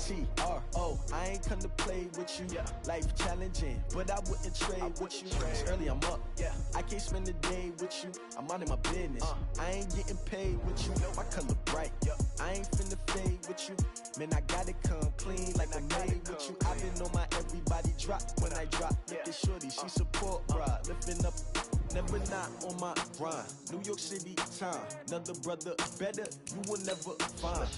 T-R-O. I ain't come to play with you. Life challenging, but I wouldn't trade with you. It's early, I'm up. I can't spend the day with you. I'm minding my business. I ain't getting paid with you. My color bright. I ain't finna fade with you. Man, I gotta come clean like I made with you. I've been on my everybody drop when I drop. Look at shorty, she support ride. Lifting up, never not on my grind. New York City time. Another brother better, you will never find.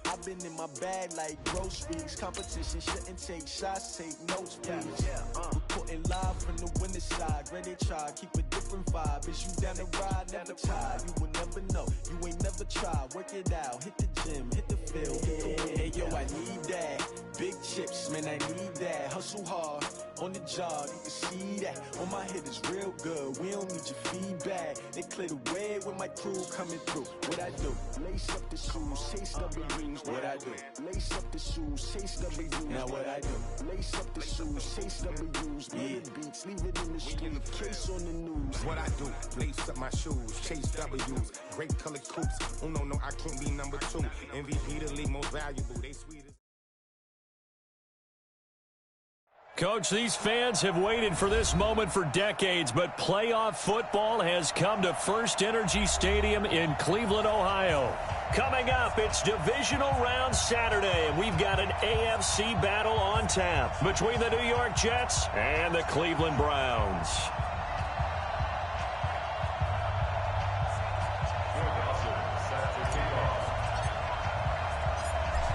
I've been in my bag like groceries. Competition shouldn't take shots, take notes, please. Reporting live from the winning side. Ready to try, keep a different vibe. Is you down the ride, never tired. You will never know, you ain't never tried. Work it out, hit the gym, hit the field, hit the win. Hey yo, I need that. Big chips, man, I need that. Hustle hard, on the job, you can see that. On my head is real good, we don't need your feedback. They clear the way with my crew coming through. What I do? Lace up the shoes, chase W's. What I do? Lace up the shoes, chase W's. Now what I do? Lace up the shoes, chase W's. Yeah. Beats, leave it in the street, case on the news. What I do? Lace up my shoes, chase W's. Great colored coops. Oh no, I can't be number 2. MVP the league most valuable. They sweet as... Coach, these fans have waited for this moment for decades, but playoff football has come to First Energy Stadium in Cleveland, Ohio. Coming up, it's divisional round Saturday, and we've got an AFC battle on tap between the New York Jets and the Cleveland Browns.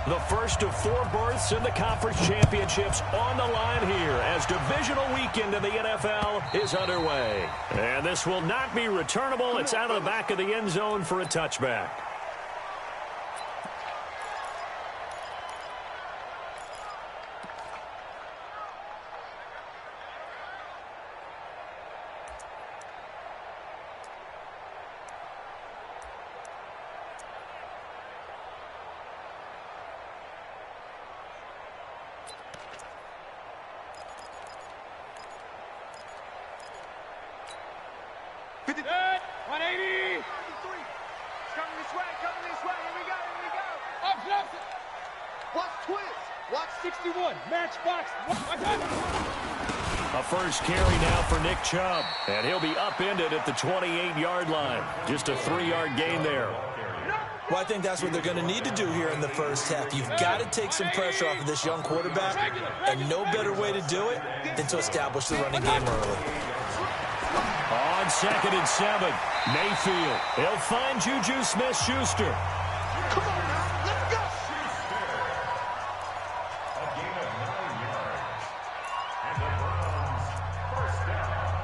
The first of 4 berths in the conference championships on the line here as divisional weekend in the NFL is underway. And this will not be returnable. It's out of the back of the end zone for a touchback. Good. 180. It's coming this way. Here we go. Up. Watch twist. Watch 61. Match box. A first carry now for Nick Chubb. And he'll be upended at the 28-yard line. Just a 3-yard gain there. Well, I think that's what they're going to need to do here in the first half. You've got to take some pressure off of this young quarterback, and no better way to do it than to establish the running game early. On 2nd and 7, Mayfield. He'll find Juju Smith-Schuster. Come on now, let's go. A gain of 9 yards. And the Browns, first down.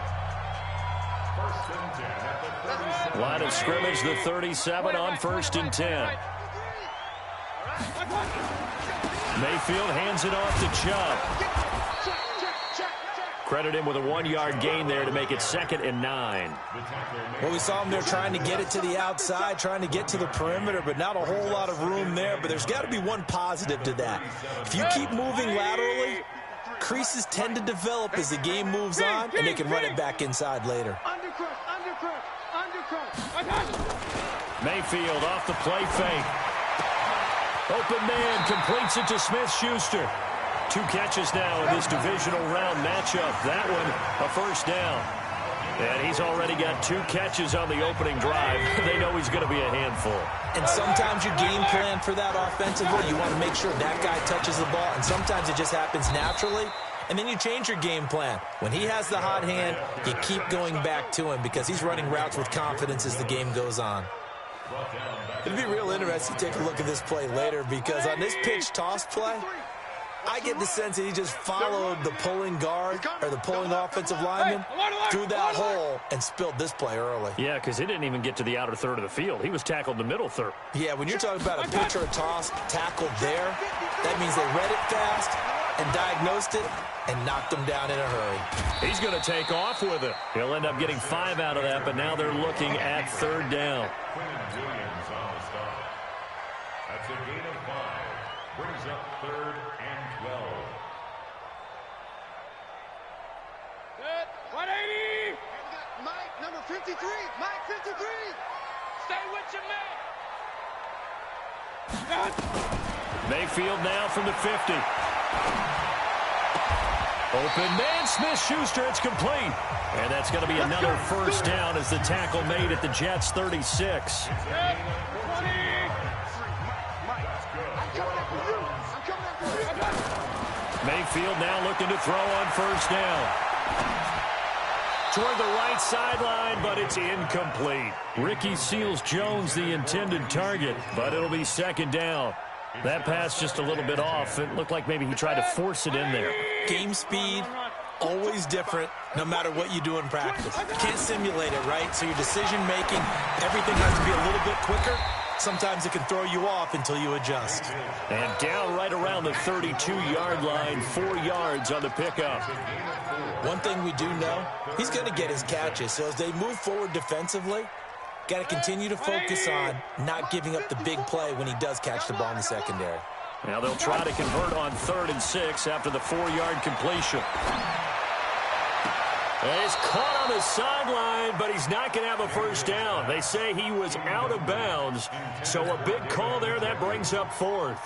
1st and 10 at the 37. Line of scrimmage, the 37 on 1st and 10. Mayfield hands it off to Chubb. Credit him with a 1-yard gain there to make it 2nd and 9. Well, we saw him there trying to get it to the outside, trying to get to the perimeter, but not a whole lot of room there. But there's got to be one positive to that. If you keep moving laterally, creases tend to develop as the game moves on, and they can run it back inside later. Undercut. Mayfield off the play fake. Open man completes it to Smith-Schuster. 2 catches now in this divisional round matchup. That one, a first down. And he's already got 2 catches on the opening drive. They know he's going to be a handful. And sometimes you game plan for that offensively. You want to make sure that guy touches the ball, and sometimes it just happens naturally. And then you change your game plan. When he has the hot hand, you keep going back to him because he's running routes with confidence as the game goes on. It'd be real interesting to take a look at this play later because on this pitch toss play, I get the sense that he just followed the pulling guard or the pulling offensive lineman through that hole and spilled this play early. Yeah, because he didn't even get to the outer third of the field. He was tackled in the middle third. Yeah, when you're talking about a pitch or a toss tackled there, that means they read it fast and diagnosed it and knocked him down in a hurry. He's going to take off with it. He'll end up getting 5 out of that, but now they're looking at 3rd down. Williams on the start. That's a gain of 5. Brings up 3rd and 12. Good. 180. Mike, number 53. Mike, 53. Stay with your man. Mayfield now from the 50. Open man, Smith-Schuster, it's complete. And that's going to be another first down as the tackle made at the Jets' 36. Mayfield now looking to throw on first down. Toward the right sideline, but it's incomplete. Ricky Seals-Jones, the intended target, but it'll be second down. That pass just a little bit off. It looked like maybe he tried to force it in there. Game speed, always different, no matter what you do in practice. You can't simulate it, right? So your decision-making, everything has to be a little bit quicker. Sometimes it can throw you off until you adjust. And down right around the 32-yard line, 4 yards on the pickup. One thing we do know, he's going to get his catches. So as they move forward defensively, got to continue to focus on not giving up the big play when he does catch the ball in the secondary. Now they'll try to convert on 3rd and 6 after the 4-yard completion. And he's caught on the sideline, but he's not going to have a first down. They say he was out of bounds, so a big call there that brings up 4th.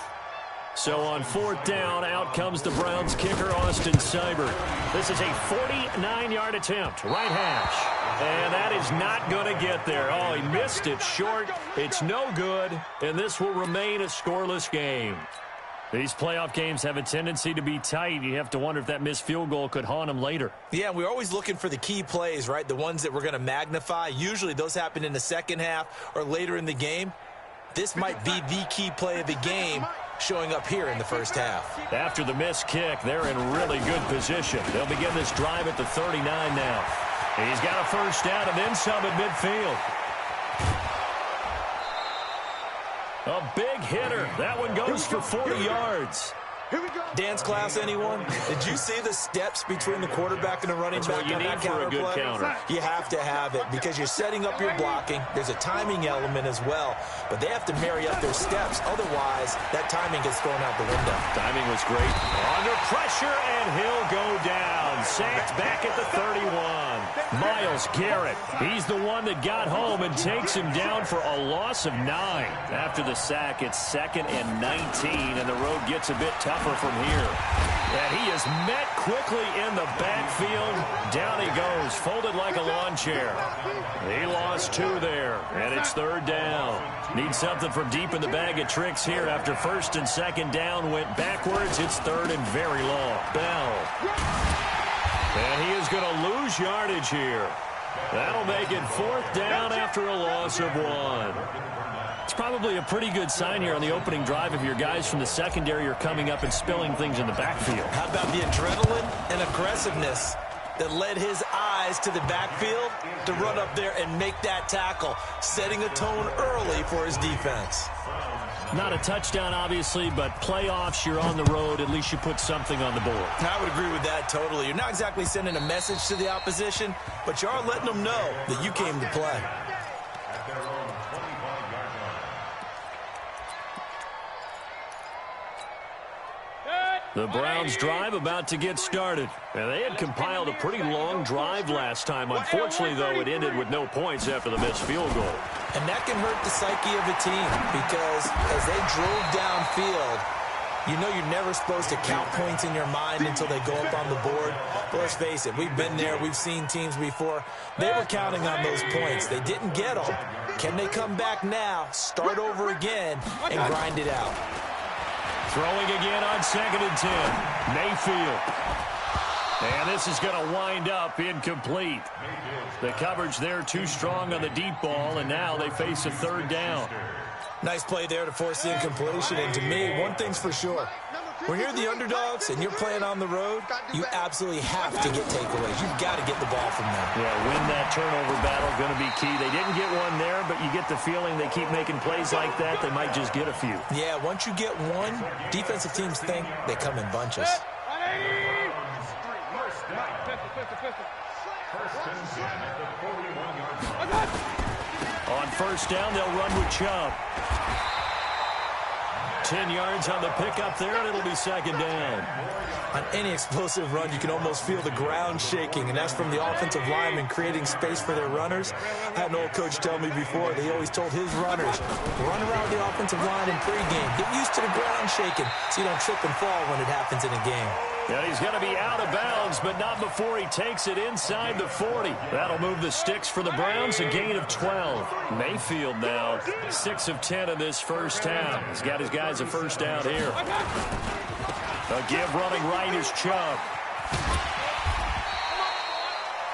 So on 4th down, out comes the Browns kicker, Austin Seibert. This is a 49-yard attempt, right hash. And that is not going to get there. Oh, he missed it short. It's no good, and this will remain a scoreless game. These playoff games have a tendency to be tight. You have to wonder if that missed field goal could haunt them later. Yeah, we're always looking for the key plays, right? The ones that we're going to magnify. Usually those happen in the second half or later in the game. This might be the key play of the game showing up here in the first half. After the missed kick, they're in really good position. They'll begin this drive at the 39 now. He's got a first down and then some at midfield. A big hitter. That one goes for 40 yards. Dance class, anyone? Did you see the steps between the quarterback and the running back on that counter play? That's what you need for a good counter. You have to have it because you're setting up your blocking. There's a timing element as well, but they have to marry up their steps. Otherwise, that timing gets thrown out the window. Timing was great. Under pressure, and he'll go down. Sacked back at the 31. Myles Garrett, he's the one that got home and takes him down for a loss of 9. After the sack, it's 2nd and 19, and the road gets a bit tougher from here. And he is met quickly in the backfield. Down he goes, folded like a lawn chair. He lost 2 there, and it's 3rd down. Need something from deep in the bag of tricks here. After 1st and 2nd down went backwards, it's 3rd and very long. Bell. And he is going to lose yardage here. That'll make it 4th down after a loss of 1. It's probably a pretty good sign here on the opening drive if your guys from the secondary are coming up and spilling things in the backfield. How about the adrenaline and aggressiveness that led his eyes to the backfield to run up there and make that tackle, setting a tone early for his defense. Not a touchdown, obviously, but playoffs, you're on the road. At least you put something on the board. I would agree with that totally. You're not exactly sending a message to the opposition, but you are letting them know that you came to play. The Browns drive about to get started. And they had compiled a pretty long drive last time. Unfortunately, though, it ended with no points after the missed field goal. And that can hurt the psyche of a team because as they drove downfield, you know you're never supposed to count points in your mind until they go up on the board. But let's face it, we've been there. We've seen teams before. They were counting on those points. They didn't get them. Can they come back now, start over again, and grind it out? Throwing again on 2nd and 10. Mayfield. And this is going to wind up incomplete. The coverage there too strong on the deep ball, and now they face a 3rd down. Nice play there to force the incompletion. And to me, one thing's for sure. When you're the underdogs and you're playing on the road, you absolutely have to get takeaways. You've got to get the ball from them. Yeah, win that turnover battle, going to be key. They didn't get one there, but you get the feeling they keep making plays like that, they might just get a few. Yeah, once you get one, defensive teams think they come in bunches. On 1st down, they'll run with Chubb. 10 yards on the pickup there, and it'll be second down. On any explosive run, you can almost feel the ground shaking, and that's from the offensive linemen creating space for their runners. I had an old coach tell me before, they always told his runners, run around the offensive line in pregame. Get used to the ground shaking so you don't trip and fall when it happens in a game. Yeah, he's going to be out of bounds, but not before he takes it inside the 40. That'll move the sticks for the Browns, a gain of 12. Mayfield now 6 of 10 in this first half. He's got his guys a first down here. A give running right is Chubb.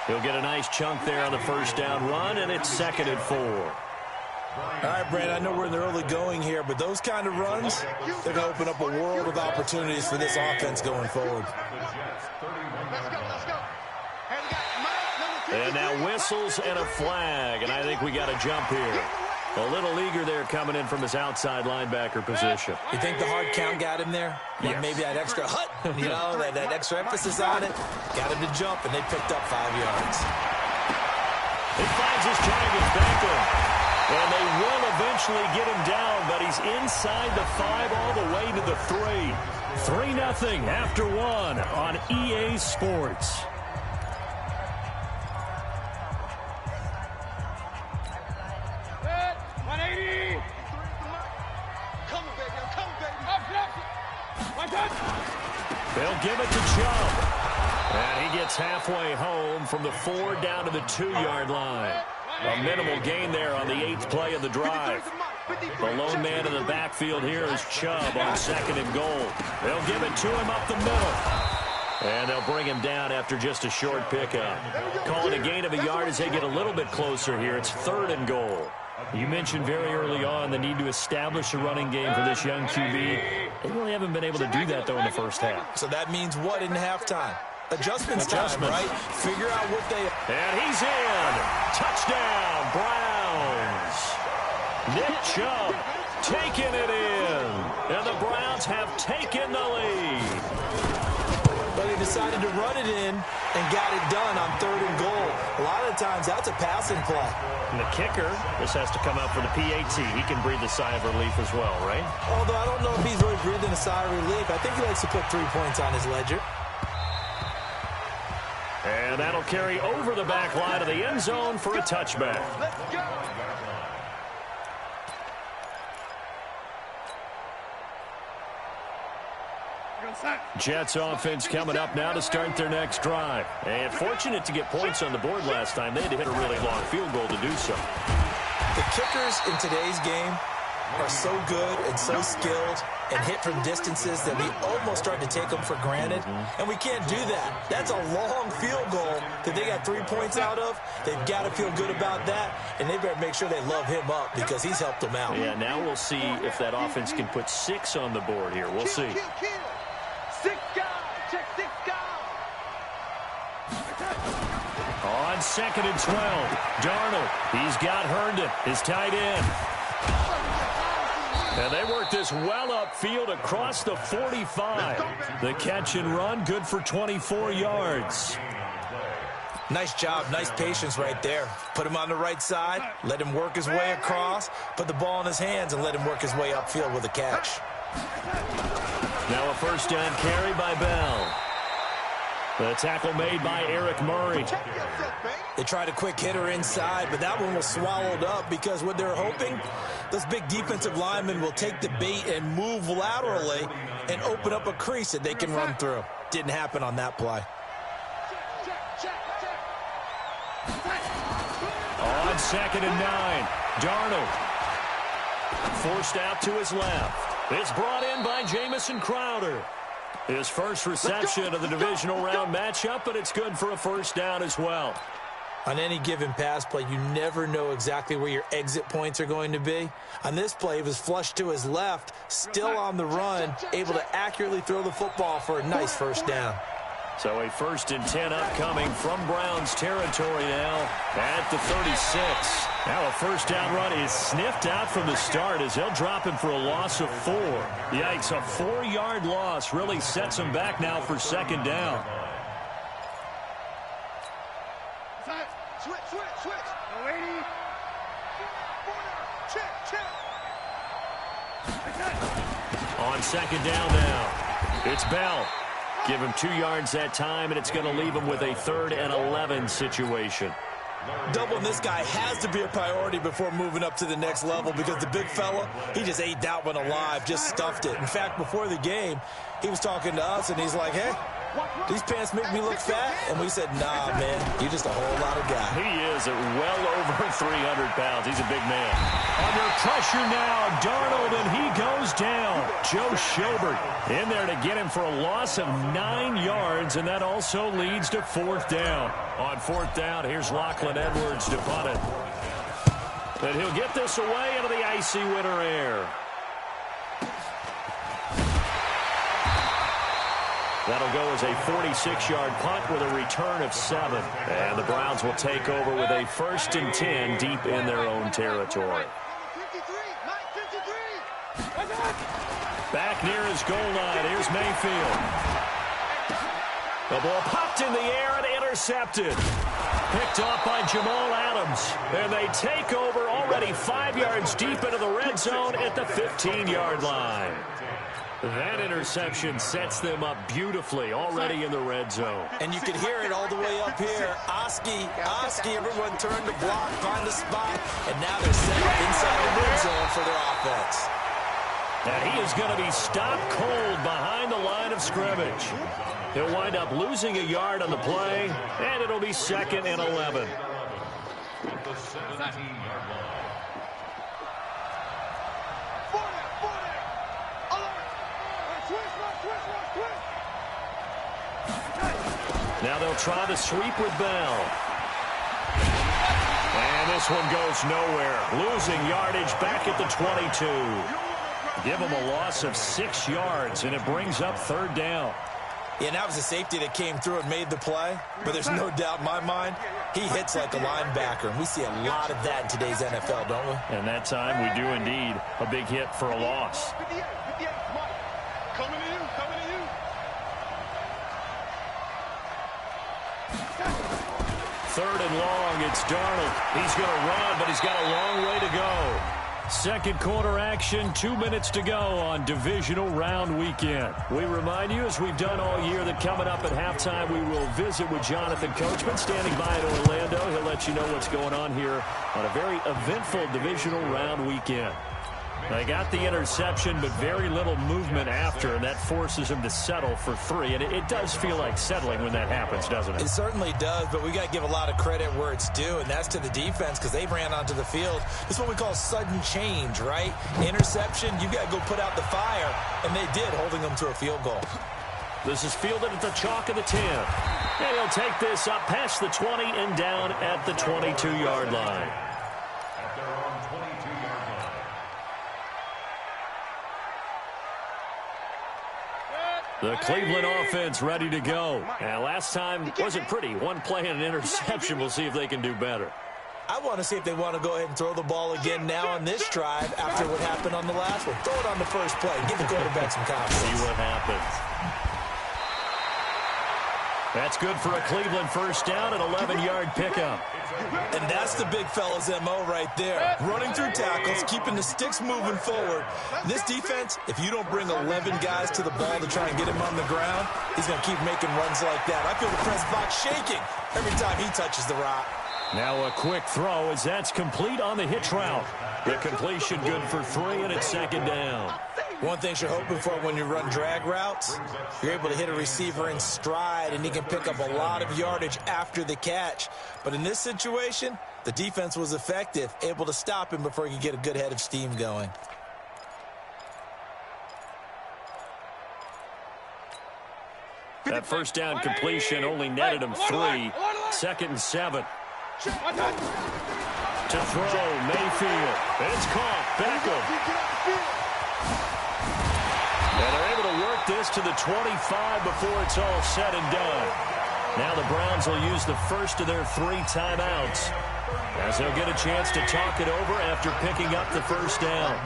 He'll get a nice chunk there on the first down run, and it's 2nd and 4. All right, Brad, I know we're in the early going here, but those kind of runs, they're going to open up a world of opportunities for this offense going forward. And now whistles and a flag, and I think we got a jump here. A little eager there coming in from his outside linebacker position. You think the hard count got him there? Yes. Maybe that extra hut, that extra emphasis on it, got him to jump, and they picked up 5 yards. He finds his target back in. And they will eventually get him down, but he's inside the 5 all the way to the 3. 3-0 after 1 on EA Sports. They'll give it to Chubb. And he gets halfway home from the 4 down to the 2-yard line. A minimal gain there on the 8th play of the drive. The lone man in the backfield here is Chubb on 2nd and goal. They'll give it to him up the middle. And they'll bring him down after just a short pickup. Call it a gain of a yard as they get a little bit closer here. It's 3rd and goal. You mentioned very early on the need to establish a running game for this young QB. They really haven't been able to do that, though, in the first half. So that means what in halftime? Adjustment time, right? Figure out what they... And he's in. Touchdown, Browns. Nick Chubb taking it in. And the Browns have taken the lead. But they decided to run it in and got it done on 3rd and goal. A lot of the times, that's a passing play. And the kicker, this has to come out for the PAT. He can breathe a sigh of relief as well, right? Although I don't know if he's really breathing a sigh of relief. I think he likes to put 3 points on his ledger. And that'll carry over the back line of the end zone for a touchback. Let's go. Jets offense coming up now to start their next drive. And fortunate to get points on the board last time. They had to hit a really long field goal to do so. The kickers in today's game are so good and so skilled and hit from distances that we almost start to take them for granted. And we can't do that. That's a long field goal that they got 3 points out of. They've got to feel good about that, and they better make sure they love him up because he's helped them out. Yeah, now we'll see if that offense can put 6 on the board here. We'll see. 6 guys. Check 6 guys. On 2nd and 12, Darnold. He's got Herndon, his tight end. And they work this well upfield across the 45. The catch and run, good for 24 yards. Nice job, nice patience right there. Put him on the right side, let him work his way across, put the ball in his hands, and let him work his way upfield with a catch. Now a first down carry by Bell. The tackle made by Eric Murray. They tried a quick hitter inside, but that one was swallowed up because what they're hoping, those big defensive linemen will take the bait and move laterally and open up a crease that they can run through. Didn't happen on that play. On 2nd and 9, Darnold. Forced out to his left. It's brought in by Jamison Crowder. His first reception of the divisional round matchup, but it's good for a first down as well. On any given pass play, you never know exactly where your exit points are going to be. On this play, he was flushed to his left, still on the run, able to accurately throw the football for a nice first down. So a 1st and 10 upcoming from Browns territory now at the 36. Now a first down run is sniffed out from the start as they'll drop him for a loss of 4. Yikes, a 4-yard loss really sets him back now for 2nd down. Switch. Lady. Check. On second down now, it's Bell. Give him 2 yards that time, and it's going to leave him with a 3rd and 11 situation. Doubling this guy has to be a priority before moving up to the next level because the big fella, he just ate that one alive, just stuffed it. In fact, before the game, he was talking to us, and he's like, hey, these pants make me look fat? And we said, nah, man, you're just a whole lot of guy. He is at well over 300 pounds. He's a big man. Under pressure now, Darnold, and he goes down. Joe Schobert in there to get him for a loss of 9 yards, and that also leads to 4th down. On 4th down, here's Lachlan Edwards to punt it. And he'll get this away into the icy winter air. That'll go as a 46-yard punt with a return of 7. And the Browns will take over with a 1st and 10 deep in their own territory. Back near his goal line. Here's Mayfield. The ball popped in the air and intercepted. Picked off by Jamal Adams. And they take over already 5 yards deep into the red zone at the 15-yard line. That interception sets them up beautifully already in the red zone. And you can hear it all the way up here. Oski, everyone turned to block, find the spot, and now they're set up inside the red zone for their offense. And he is going to be stopped cold behind the line of scrimmage. He'll wind up losing a yard on the play, and it'll be 2nd and 11. Now they'll try to sweep with Bell. And this one goes nowhere. Losing yardage back at the 22. Give him a loss of 6 yards, and it brings up 3rd down. Yeah, and that was a safety that came through and made the play. But there's no doubt in my mind, he hits like a linebacker. And we see a lot of that in today's NFL, don't we? And that time we do indeed. A big hit for a loss. Coming to you, coming to you. 3rd and long, it's Darnold. He's going to run, but he's got a long way to go. Second quarter action, 2 minutes to go on divisional round weekend. We remind you, as we've done all year, that coming up at halftime, we will visit with Jonathan Coachman standing by in Orlando. He'll let you know what's going on here on a very eventful divisional round weekend. They got the interception, but very little movement after, and that forces them to settle for 3. And it does feel like settling when that happens, doesn't it? It certainly does, but we got to give a lot of credit where it's due, and that's to the defense because they ran onto the field. This is what we call sudden change, right? Interception, you got to go put out the fire, and they did, holding them to a field goal. This is fielded at the chalk of the 10. And he'll take this up past the 20 and down at the 22-yard line. The Cleveland offense ready to go. And last time wasn't pretty. One play and an interception. We'll see if they can do better. I want to see if they want to go ahead and throw the ball again now on this drive after what happened on the last one. Throw it on the first play. Give the quarterback some confidence. See what happens. That's good for a Cleveland 1st down, an 11-yard pickup. And that's the big fella's MO right there. Running through tackles, keeping the sticks moving forward. This defense, if you don't bring 11 guys to the ball to try and get him on the ground, he's going to keep making runs like that. I feel the press box shaking every time he touches the rock. Now a quick throw as that's complete on the hitch route. The completion good for 3, and it's 2nd down. One thing you're hoping for when you run drag routes, you're able to hit a receiver in stride, and he can pick up a lot of yardage after the catch. But in this situation, the defense was effective, able to stop him before he could get a good head of steam going. That 1st down completion only netted him 3. 2nd and 7. To throw, Mayfield. It's caught. Beckham. And they're able to work this to the 25 before it's all said and done. Now the Browns will use the first of their 3 timeouts as they'll get a chance to talk it over after picking up the 1st down.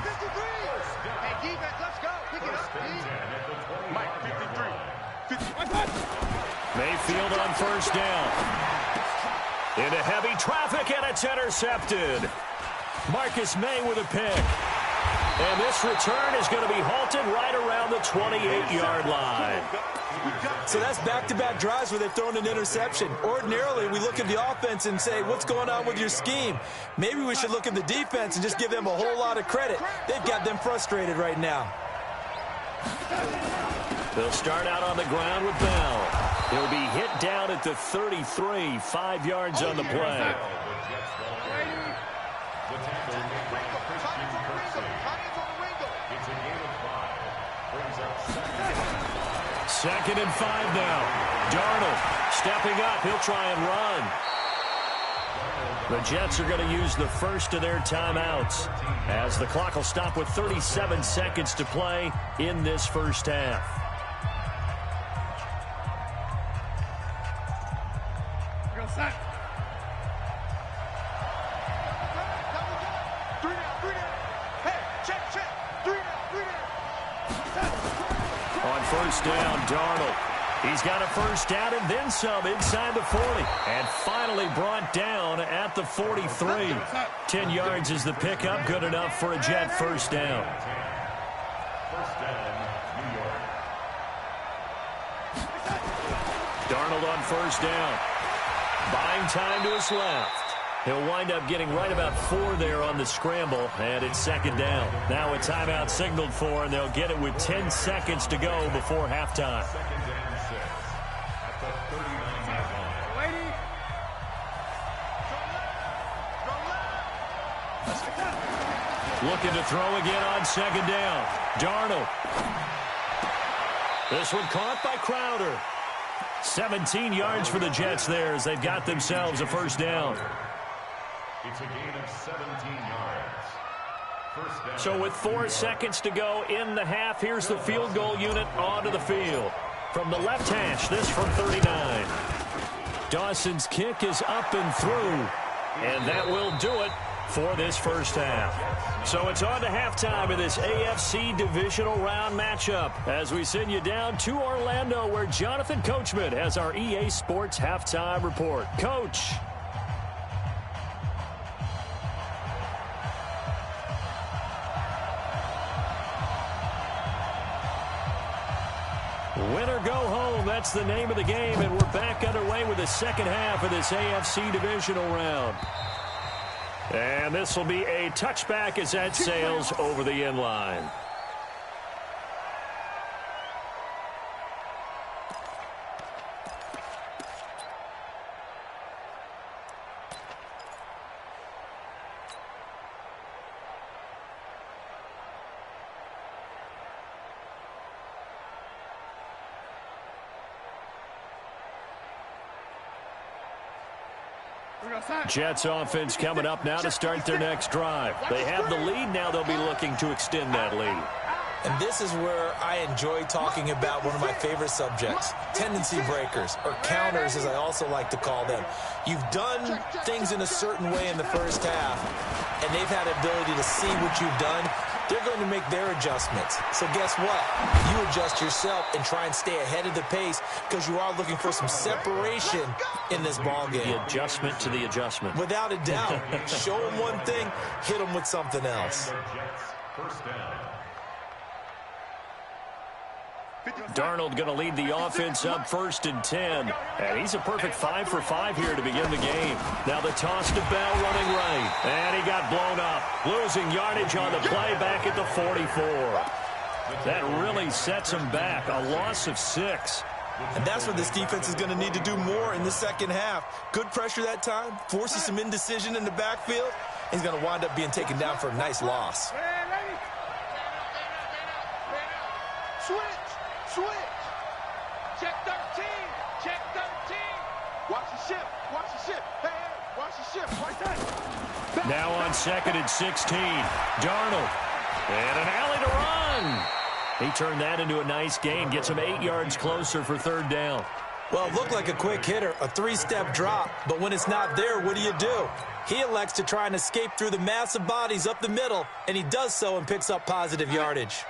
Mayfield on 1st down. Into heavy traffic, and it's intercepted. Marcus May with a pick. And this return is going to be halted right around the 28-yard line. So that's back-to-back drives where they've thrown an interception. Ordinarily, we look at the offense and say, what's going on with your scheme? Maybe we should look at the defense and just give them a whole lot of credit. They've got them frustrated right now. They'll start out on the ground with Bell. He'll be hit down at the 33, 5 yards on the play. Second and 5 now. Darnold stepping up. He'll try and run. The Jets are going to use the first of their timeouts as the clock will stop with 37 seconds to play in this first half. On first down, Darnold. He's got a first down and then some inside the 40. And finally brought down at the 43. 10 yards is the pickup. Good enough for a Jet first down. First down, New York. Darnold on first down. Buying time to his left. He'll wind up getting right about 4 there on the scramble, and it's second down. Now a timeout signaled for, and they'll get it with 10 seconds to go before halftime. Second and 6 at the 39-yard line. Looking to throw again on second down. Darnold. This one caught by Crowder. 17 yards for the Jets there as they've got themselves a first down. It's a gain of 17 yards. First down. So with 4 seconds to go in the half, here's the field goal unit onto the field. From the left hash, this from 39. Dawson's kick is up and through, and that will do it for this first half. So it's on to halftime in this AFC divisional round matchup as we send you down to Orlando where Jonathan Coachman has our EA Sports halftime report. Coach. Win or go home, that's the name of the game, and we're back underway with the second half of this AFC divisional round. And this will be a touchback as that sails over the end line. Jets offense coming up now to start their next drive. They have the lead. Now they'll be looking to extend that lead. And this is where I enjoy talking about one of my favorite subjects, tendency breakers, or counters as I also like to call them. You've done things in a certain way in the first half, and they've had the ability to see what you've done. They're going to make their adjustments. So guess what? You adjust yourself and try and stay ahead of the pace because you are looking for some separation in this ballgame. The adjustment to the adjustment. Without a doubt. Show them one thing, hit them with something else. Jets, first down. Darnold going to lead the offense up first and 10. And he's a perfect 5 for 5 here to begin the game. Now the toss to Bell running right. And he got blown up. Losing yardage on the play back at the 44. That really sets him back. A loss of 6. And that's what this defense is going to need to do more in the second half. Good pressure that time. Forces some indecision in the backfield. He's going to wind up being taken down for a nice loss. Switch! Check 13! Check 13! Watch the ship! Watch the ship! Hey, watch the ship! Right there! Now on second and 16. Darnold. And an alley to run. He turned that into a nice gain. Gets him 8 yards closer for third down. Well, it looked like a quick hitter, a 3-step drop. But when it's not there, what do? He elects to try and escape through the massive bodies up the middle, and he does so and picks up positive yardage.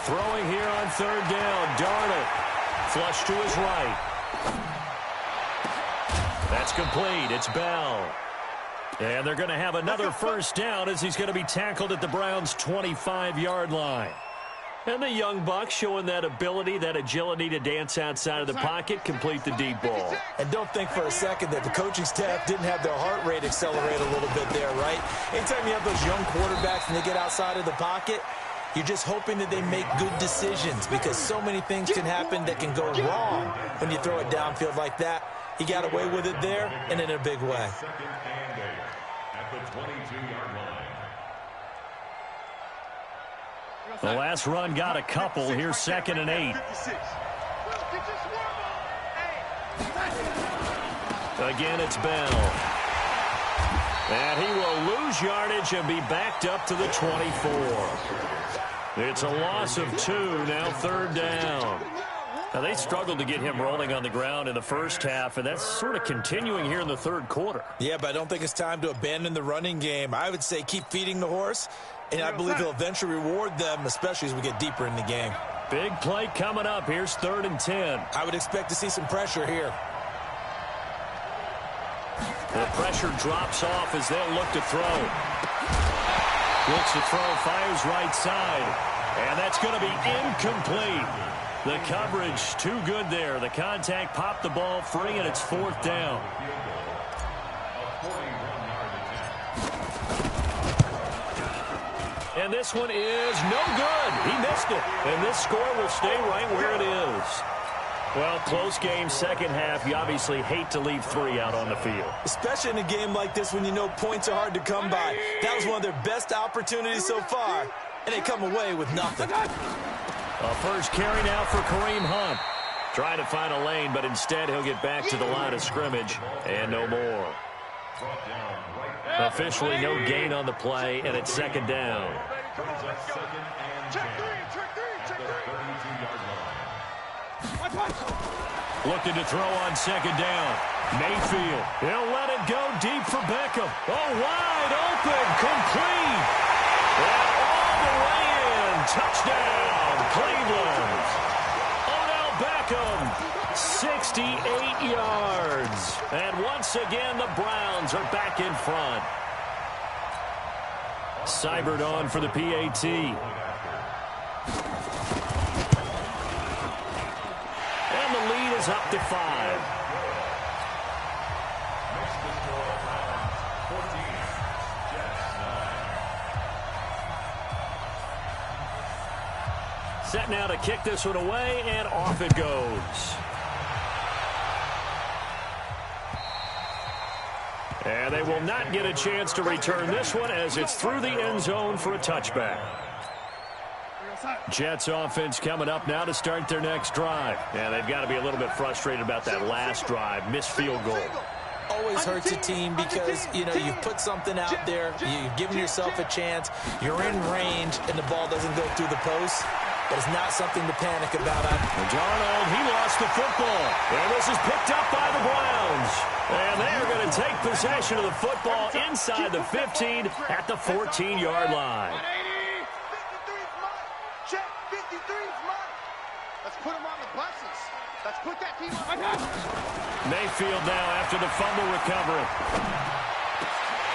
Throwing here on third down. Darnold. Flush to his right. That's complete. It's Bell. And they're going to have another first down as he's going to be tackled at the Browns' 25-yard line. And the young buck showing that ability, that agility to dance outside of the pocket, complete the deep ball. And don't think for a second that the coaching staff didn't have their heart rate accelerate a little bit there, right? Anytime you have those young quarterbacks and they get outside of the pocket, you're just hoping that they make good decisions because so many things can happen that can go wrong when you throw it downfield like that. He got away with it there and in a big way. Second and 8 at the 22-yard line. The last run got a couple. Here's 2nd and 8. Again, it's Bell. And he will lose yardage and be backed up to the 24. It's a loss of 2, now 3rd down. Now, they struggled to get him rolling on the ground in the first half, and that's sort of continuing here in the 3rd quarter. Yeah, but I don't think it's time to abandon the running game. I would say keep feeding the horse, and I believe he'll eventually reward them, especially as we get deeper in the game. Big play coming up. Here's 3rd and 10. I would expect to see some pressure here. The pressure drops off as they'll look to throw. Looks to throw, fires right side, and that's going to be incomplete. The coverage too good there. The contact popped the ball free, and it's 4th down. And this one is no good. He missed it. And this score will stay right where it is. Well, close game, second half. You obviously hate to leave 3 out on the field. Especially in a game like this when you know points are hard to come by. That was one of their best opportunities so far, and they come away with nothing. A first carry now for Kareem Hunt. Trying to find a lane, but instead he'll get back to the line of scrimmage and no more. Officially no gain on the play, and it's 2nd down. Looking to throw on 2nd down. Mayfield. He'll let it go deep for Beckham. Oh, wide open. Complete. And all the way in. Touchdown, Cleveland. Odell Beckham, 68 yards. And once again, the Browns are back in front. Seibert on for the PAT. And the lead is up to 5. Set now to kick this one away, and off it goes. And they will not get a chance to return this one as it's through the end zone for a touchback. Jets offense coming up now to start their next drive. And they've got to be a little bit frustrated about that last drive, missed field goal. Always hurts a team because, you know, you've put something out there, you've given yourself a chance, you're in range, and the ball doesn't go through the post. But it's not something to panic about. Darnold, he lost the football. And this is picked up by the Browns. And they are going to take possession of the football inside the 15 at the 14-yard line. 180. 53's mine. Check. 53's mine. Let's put him on the buses. Let's put that team on. Mayfield now after the fumble recovery.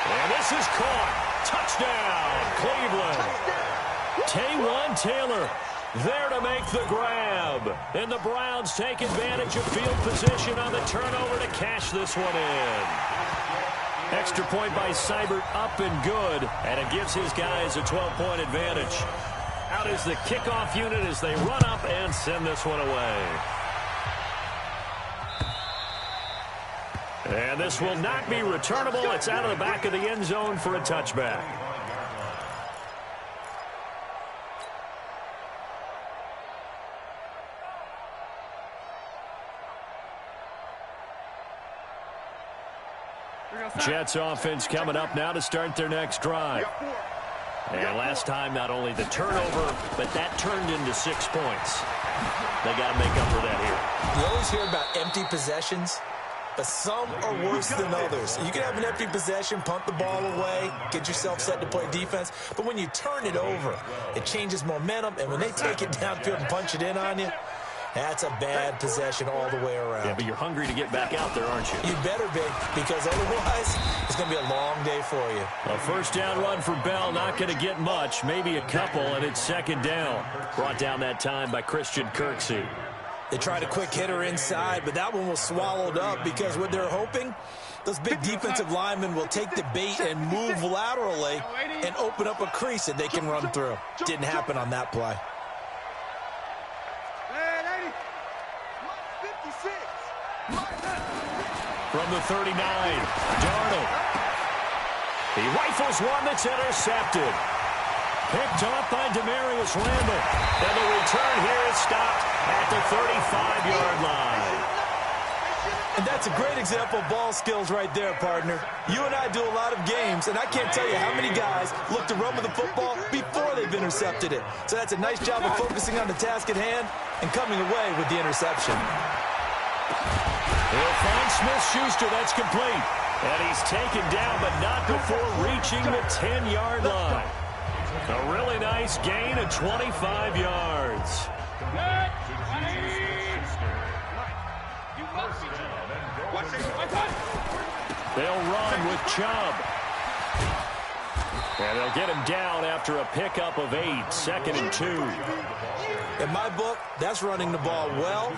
And this is caught. Touchdown, Cleveland. Taywan Taylor there to make the grab. And the Browns take advantage of field position on the turnover to cash this one in. Extra point by Seibert, up and good. And it gives his guys a 12-point advantage. Out is the kickoff unit as they run up and send this one away. And this will not be returnable. It's out of the back of the end zone for a touchback. Jets offense coming up now to start their next drive. And last time, not only the turnover, but that turned into 6 points. They got to make up for that here. You always hear about empty possessions, but some are worse than others. You can have an empty possession, punt the ball away, get yourself set to play defense, but when you turn it over, it changes momentum, and when they take it downfield and punch it in on you, that's a bad possession all the way around. Yeah, but you're hungry to get back out there, aren't you? You better be, because otherwise it's going to be a long day for you. A first down run for Bell, not going to get much, maybe a couple, and it's second down. Brought down that time by Christian Kirksey. They tried a quick hitter inside, but that one was swallowed up because what they're hoping, those big defensive linemen will take the bait and move laterally and open up a crease that they can run through. Didn't happen on that play. From the 39, Darnold. He rifles one that's intercepted. Picked off by Demarius Randall. And the return here is stopped at the 35-yard line. And that's a great example of ball skills right there, partner. You and I do a lot of games, and I can't tell you how many guys look to run with the football before they've intercepted it. So that's a nice job of focusing on the task at hand and coming away with the interception. He'll find Smith-Schuster. That's complete. And he's taken down, but not before reaching the 10-yard line. A really nice gain of 25 yards. They'll run with Chubb. And they'll get him down after a pickup of 8, 2nd and 2. In my book, that's running the ball well,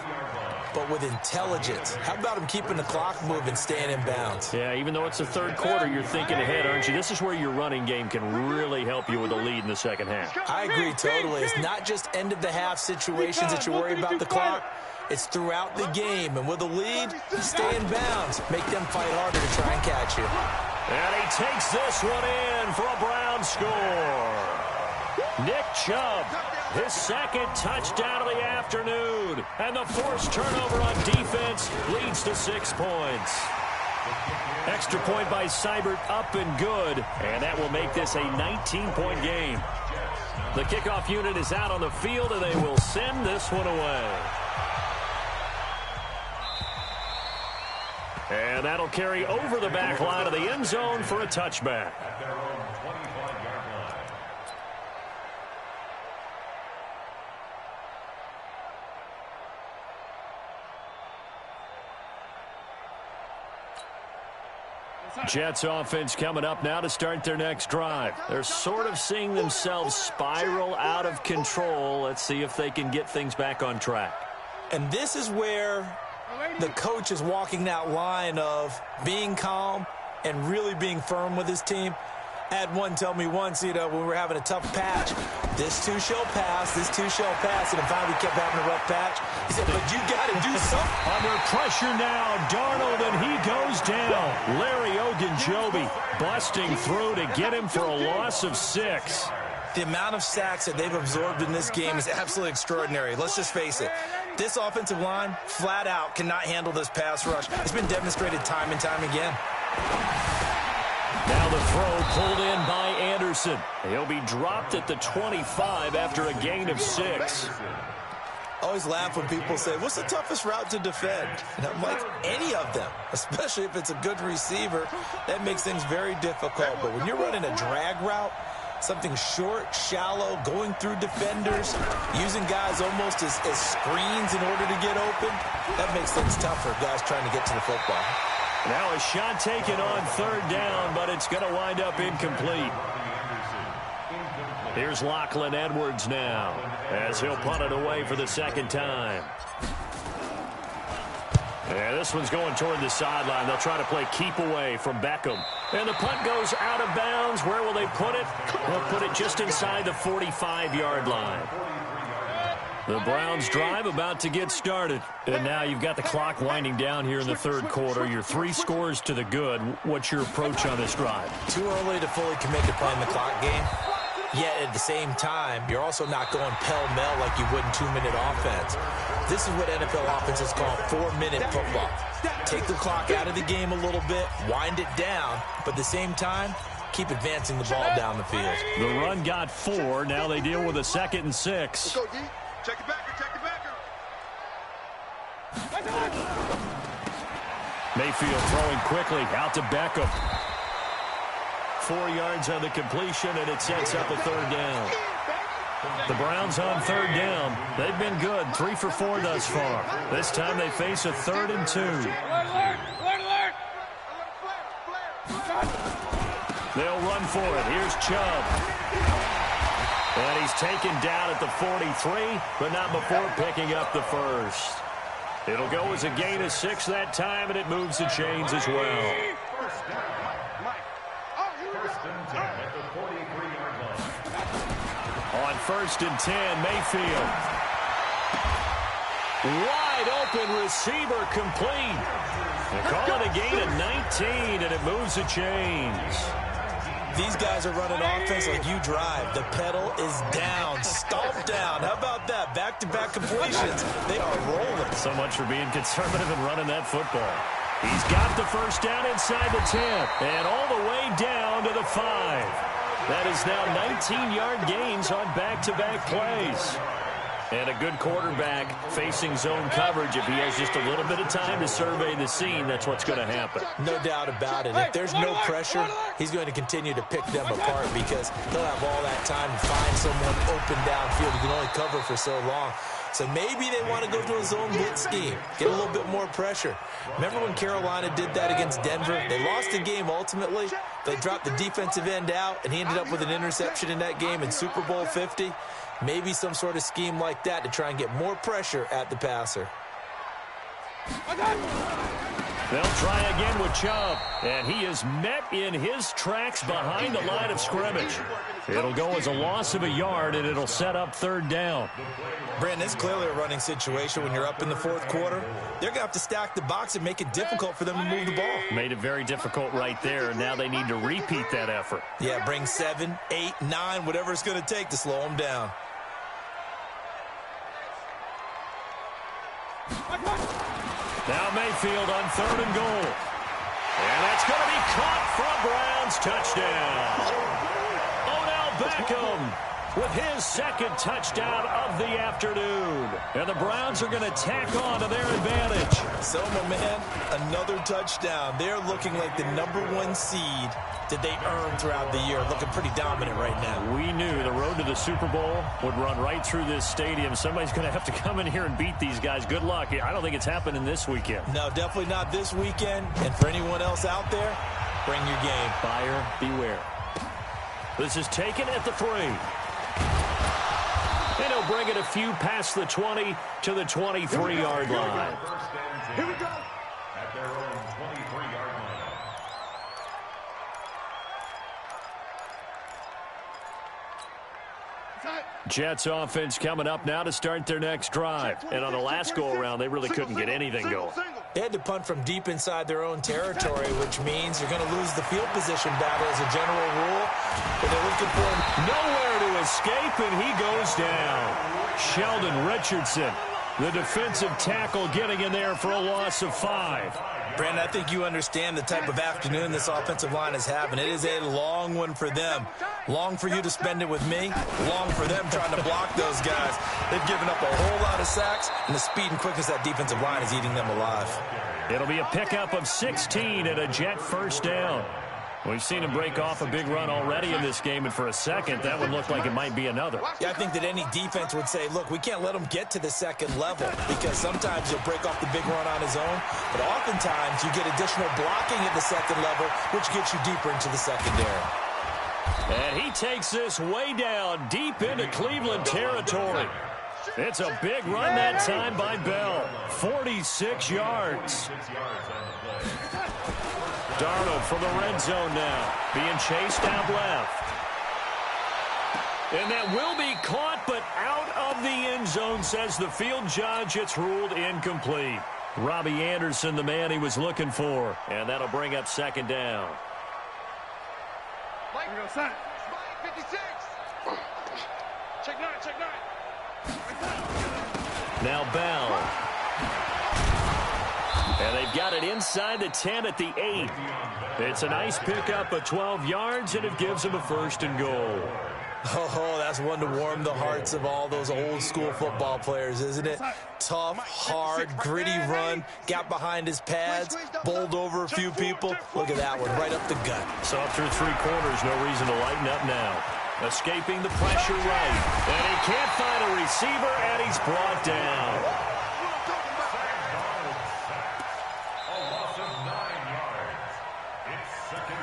but with intelligence. How about him keeping the clock moving, staying in bounds? Yeah, even though it's the third quarter, you're thinking ahead, aren't you? This is where your running game can really help you with a lead in the second half. I agree totally. It's not just end-of-the-half situations that you worry about the clock. It's throughout the game. And with a lead, stay in bounds. Make them fight harder to try and catch you. And he takes this one in for a Brown score. Nick Chubb, his second touchdown of the afternoon. And the forced turnover on defense leads to 6 points. Extra point by Seibert, up and good. And that will make this a 19-point game. The kickoff unit is out on the field, and they will send this one away. And that'll carry over the back line of the end zone for a touchback. Jets offense coming up now to start their next drive. They're sort of seeing themselves spiral out of control. Let's see if they can get things back on track. And this is where the coach is walking that line of being calm and really being firm with his team. I had one tell me once, when we were having a tough patch, this too shall pass, this too shall pass, and finally kept having a rough patch. He said, but you got to do something. Under pressure now, Darnold, and he goes down. Larry Ogunjobi busting through to get him for a loss of 6. The amount of sacks that they've absorbed in this game is absolutely extraordinary. Let's just face it. This offensive line, flat out, cannot handle this pass rush. It's been demonstrated time and time again. Now the throw pulled in by Anderson. He'll be dropped at the 25 after a gain of 6. I always laugh when people say, what's the toughest route to defend? And I'm like, any of them, especially if it's a good receiver. That makes things very difficult. But when you're running a drag route, something short, shallow, going through defenders, using guys almost as screens in order to get open, that makes things tough for guys trying to get to the football. Now a shot taken on third down, but it's going to wind up incomplete. Here's Lachlan Edwards now as he'll punt it away for the second time. Yeah, this one's going toward the sideline. They'll try to play keep away from Beckham. And the punt goes out of bounds. Where will they put it? They'll put it just inside the 45-yard line. The Browns drive about to get started. And now you've got the clock winding down here in the third quarter. You're 3 scores to the good. What's your approach on this drive? Too early to fully commit to playing the clock game. Yet at the same time, you're also not going pell-mell like you would in 2-minute offense. This is what NFL offenses call 4-minute football. Take the clock out of the game a little bit, wind it down, but at the same time, keep advancing the ball down the field. The run got 4. Now they deal with a 2nd and 6. Let's go, D. Check it backer, check it backer. Mayfield throwing quickly out to Beckham. 4 yards on the completion, and it sets up a third down. The Browns on third down. They've been good, 3 for 4 thus far. This time they face a 3rd and 2. They'll run for it. Here's Chubb. And he's taken down at the 43, but not before picking up the first. It'll go as a gain of 6 that time, and it moves the chains as well. On 1st and 10, Mayfield. Wide open receiver complete. They call it a gain of 19, and it moves the chains. These guys are running offense like you drive. The pedal is down, stomped down. How about that? Back-to-back completions. They are rolling. So much for being conservative and running that football. He's got the first down inside the 10 and all the way down to the 5. That is now 19-yard gains on back-to-back plays. And a good quarterback facing zone coverage. If he has just a little bit of time to survey the scene, that's what's going to happen. No doubt about it. If there's no pressure, he's going to continue to pick them apart because he'll have all that time to find someone open downfield. He can only cover for so long. So maybe they want to go to a zone blitz scheme, get a little bit more pressure. Remember when Carolina did that against Denver? They lost the game ultimately. They dropped the defensive end out, and he ended up with an interception in that game in Super Bowl 50. Maybe some sort of scheme like that to try and get more pressure at the passer. They'll try again with Chubb, and he is met in his tracks behind the line of scrimmage. It'll go as a loss of a yard, and it'll set up 3rd down. Brandon, it's clearly a running situation when you're up in the 4th quarter. They're going to have to stack the box and make it difficult for them to move the ball. Made it very difficult right there. Now they need to repeat that effort. Yeah, bring 7, 8, 9, whatever it's going to take to slow them down. Now Mayfield on 3rd and goal. And that's going to be caught for a Browns touchdown. Odell Beckham with his 2nd touchdown of the afternoon. And the Browns are going to tack on to their advantage. So, my man, another touchdown. They're looking like the #1 seed that they earned throughout the year. Looking pretty dominant right now. We knew the road to the Super Bowl would run right through this stadium. Somebody's going to have to come in here and beat these guys. Good luck. I don't think it's happening this weekend. No, definitely not this weekend. And for anyone else out there, bring your game. Buyer beware. This is taken at the 3. And he'll bring it a few past the 20 to the 23-yard line. Here we go. At their own 23-yard line. Jets offense coming up now to start their next drive. And on the last go-around, they really couldn't get anything going. They had to punt from deep inside their own territory, which means you're going to lose the field position battle as a general rule. But they're looking for him nowhere to escape, and he goes down. Sheldon Richardson, the defensive tackle, getting in there for a loss of 5. Brandon, I think you understand the type of afternoon this offensive line is having. It is a long one for them. Long for you to spend it with me. Long for them trying to block those guys. They've given up a whole lot of sacks, and the speed and quickness of that defensive line is eating them alive. It'll be a pickup of 16 and a Jet first down. We've seen him break off a big run already in this game, and for a second, that one looked like it might be another. Yeah, I think that any defense would say, look, we can't let him get to the second level because sometimes he'll break off the big run on his own, but oftentimes you get additional blocking at the second level, which gets you deeper into the secondary. And he takes this way down, deep into Cleveland territory. It's a big run that time by Bell. 46 yards. Darnold from the red zone now, being chased out left. And that will be caught, but out of the end zone, says the field judge. It's ruled incomplete. Robbie Anderson, the man he was looking for. And that'll bring up 2nd down. Mike, we go, son. 56. Check 9, check 9. Now Bell. And they've got it inside the 10 at the 8. It's a nice pickup of 12 yards, and it gives them a 1st and goal. Oh, that's one to warm the hearts of all those old school football players, isn't it? Tough, hard, gritty run, got behind his pads, bowled over a few people. Look at that one, right up the gut. So after 3 quarters, no reason to lighten up now. Escaping the pressure right. And he can't find a receiver, and he's brought down.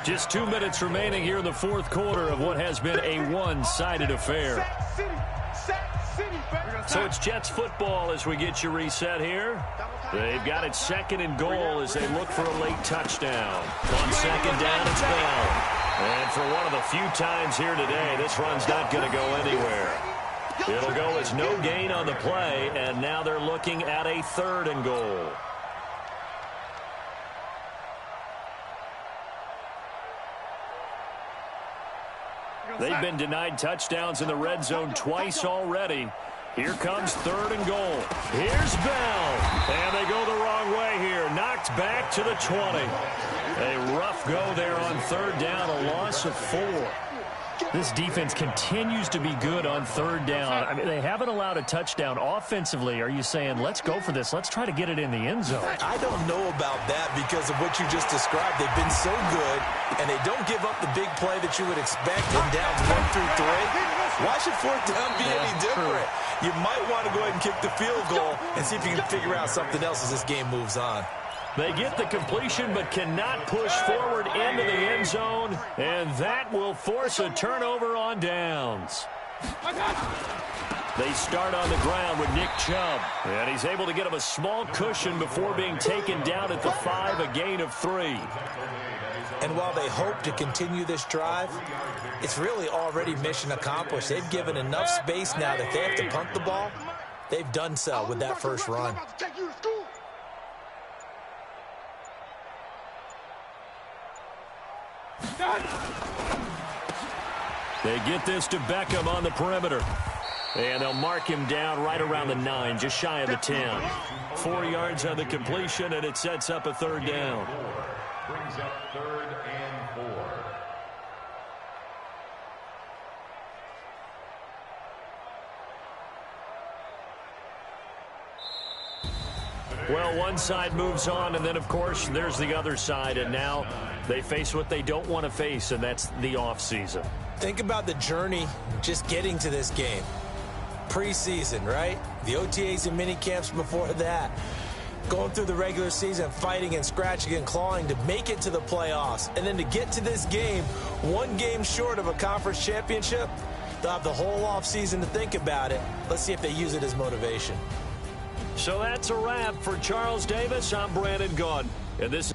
Just 2 minutes remaining here in the fourth quarter of what has been a one-sided affair. So it's Jets football as we get you reset here. They've got it 2nd and goal as they look for a late touchdown. On 2nd down, it's Bell. And for one of the few times here today, this run's not going to go anywhere. It'll go as no gain on the play, and now they're looking at a 3rd and goal. They've been denied touchdowns in the red zone twice already. Here comes 3rd and goal. Here's Bell. And they go the wrong way here. Knocked back to the 20. A rough go there on 3rd down, a loss of 4. This defense continues to be good on 3rd down. I mean, they haven't allowed a touchdown offensively. Are you saying, let's go for this? Let's try to get it in the end zone. I don't know about that because of what you just described. They've been so good, and they don't give up the big play that you would expect in downs 1 through 3. Why should 4th down be any different? You might want to go ahead and kick the field goal and see if you can figure out something else as this game moves on. They get the completion but cannot push forward into the end zone, and that will force a turnover on downs. They start on the ground with Nick Chubb, and he's able to get him a small cushion before being taken down at the 5, a gain of 3. And while they hope to continue this drive, it's really already mission accomplished. They've given enough space now that they have to punt the ball. They've done so with that first run. They get this to Beckham on the perimeter. And they'll mark him down right around the 9, just shy of the 10. 4 yards on the completion, and it sets up a 3rd down. Brings up 3rd and 4. Well, one side moves on, and then, of course, there's the other side, and now they face what they don't want to face, and that's the offseason. Think about the journey just getting to this game. Preseason, right? The OTAs and mini camps before that. Going through the regular season, fighting and scratching and clawing to make it to the playoffs. And then to get to this game, 1 game short of a conference championship, they'll have the whole offseason to think about it. Let's see if they use it as motivation. So that's a wrap for Charles Davis. I'm Brandon Gaudin, and this